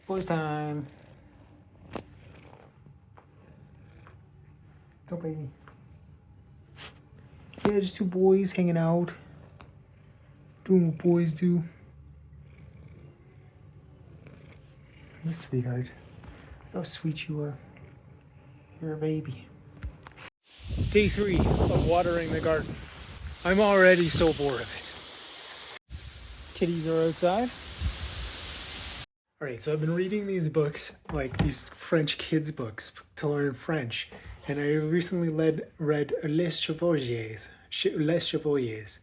Boys time. Go, baby. Yeah, just two boys hanging out. Doing what boys do. Yes, sweetheart. How sweet you are. You're a baby. Day 3 of watering the garden. I'm already so bored of it. Kitties are outside. Alright, so I've been reading these books, like these French kids books to learn French. And I recently read Les Chevaliers. Les Chevaliers.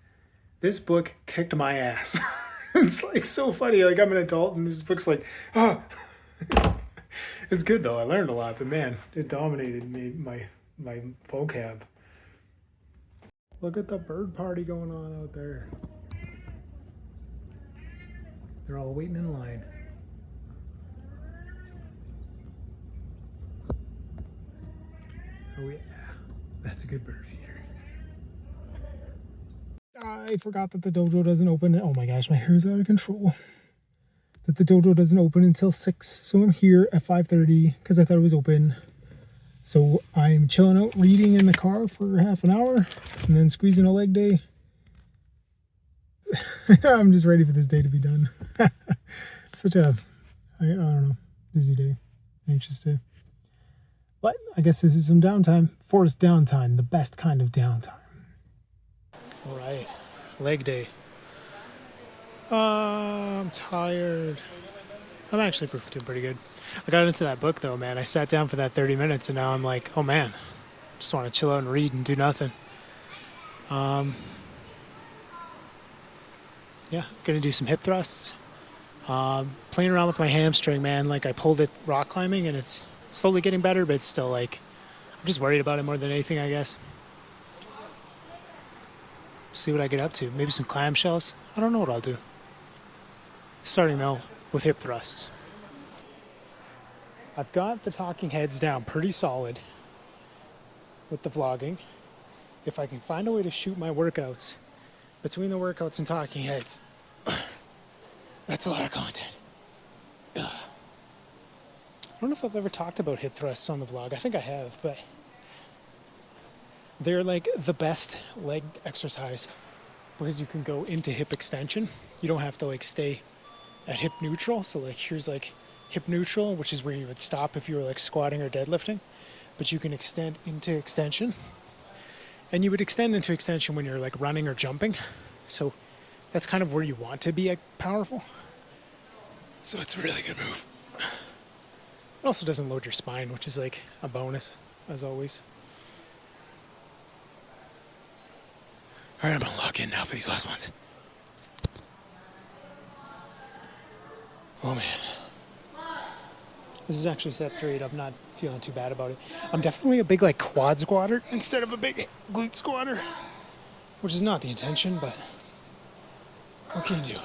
This book kicked my ass. It's like so funny. Like I'm an adult and this book's like, ah. It's good though. I learned a lot, but man, it dominated my vocab. Look at the bird party going on out there. They're all waiting in line. Oh yeah, that's a good bird feeder. I forgot that the dojo doesn't open. Oh my gosh, my hair's out of control. That the dojo doesn't open until 6, so I'm here at 5:30 because I thought it was open. So I'm chilling out reading in the car for half an hour and then squeezing a leg day. I'm just ready for this day to be done. Such a, I don't know, busy day, anxious day. But I guess this is some downtime, forced downtime, the best kind of downtime. All right, leg day. I'm tired. I'm actually doing pretty good. I got into that book though, man. I sat down for that 30 minutes and now I'm like, oh man, just want to chill out and read and do nothing. Yeah, gonna do some hip thrusts. Playing around with my hamstring, man. Like I pulled it rock climbing and it's slowly getting better, but it's still like, I'm just worried about it more than anything, I guess. See what I get up to. Maybe some clamshells. I don't know what I'll do. Starting though with hip thrusts. I've got the talking heads down pretty solid with the vlogging. If I can find a way to shoot my workouts between the workouts and talking heads, that's a lot of content. I don't know if I've ever talked about hip thrusts on the vlog. I think I have, but they're like the best leg exercise because you can go into hip extension. You don't have to like stay at hip neutral. So like here's like hip neutral, which is where you would stop if you were like squatting or deadlifting, but you can extend into extension. And you would extend into extension when you're like running or jumping. So that's kind of where you want to be like, powerful. So it's a really good move. It also doesn't load your spine, which is like a bonus, as always. All right, I'm gonna lock in now for these last ones. Oh man. This is actually set 3. I'm not feeling too bad about it. I'm definitely a big like quad squatter instead of a big glute squatter, which is not the intention, but what can you do?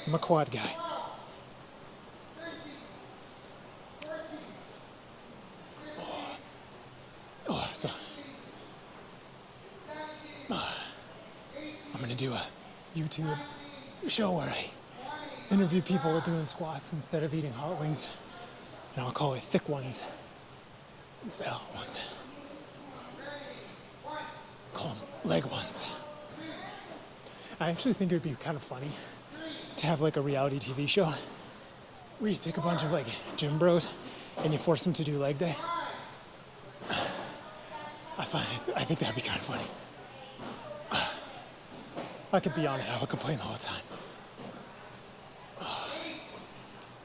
I'm a quad guy. So I'm gonna do a YouTube show where I interview people doing squats instead of eating hot wings, and I'll call it thick ones instead of hot ones. Call them leg ones. I actually think it would be kind of funny to have like a reality TV show where you take a bunch of like gym bros and you force them to do leg day. I think that'd be kind of funny. I could be on it. I would complain the whole time.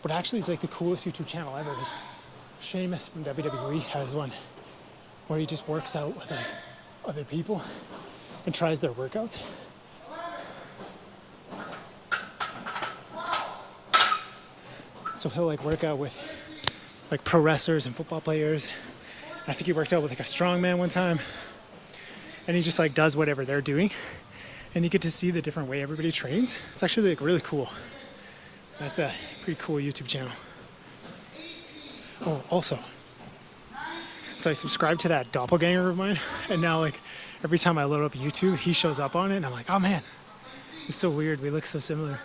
But actually, it's like the coolest YouTube channel ever. Is Sheamus from WWE has one where he just works out with like other people and tries their workouts. So he'll like work out with like pro wrestlers and football players. I think he worked out with like a strongman one time, and he just like does whatever they're doing, and you get to see the different way everybody trains. It's actually like really cool. That's a pretty cool YouTube channel. Oh, also, so I subscribed to that doppelganger of mine, and now like every time I load up YouTube, he shows up on it, and I'm like, oh man, it's so weird. We look so similar.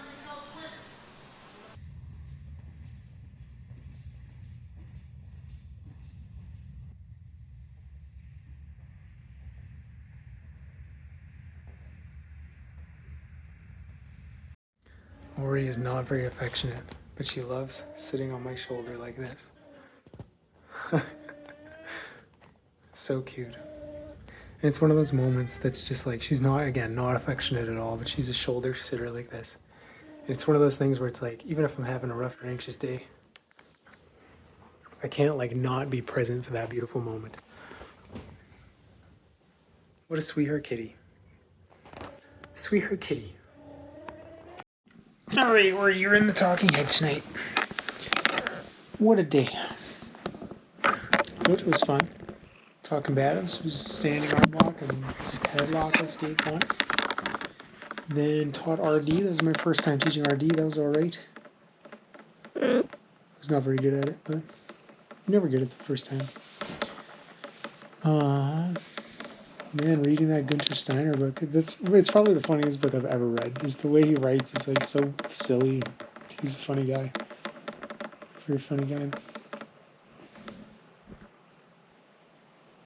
Tori is not very affectionate, but she loves sitting on my shoulder like this. It's so cute. And it's one of those moments that's just like, she's not, again, not affectionate at all, but she's a shoulder sitter like this. And it's one of those things where it's like, even if I'm having a rough or anxious day, I can't like not be present for that beautiful moment. What a sweetheart kitty. Sweetheart kitty. All right, you're in the talking head tonight. What a day. It was fun. Talking battles was standing arm lock and headlock was gate one. Then taught RD. That was my first time teaching RD. That was all right. I was not very good at it, but you're never good at the first time. Man, reading that Gunther Steiner book, it's probably the funniest book I've ever read. Just the way he writes is like so silly. He's a funny guy. Very funny guy.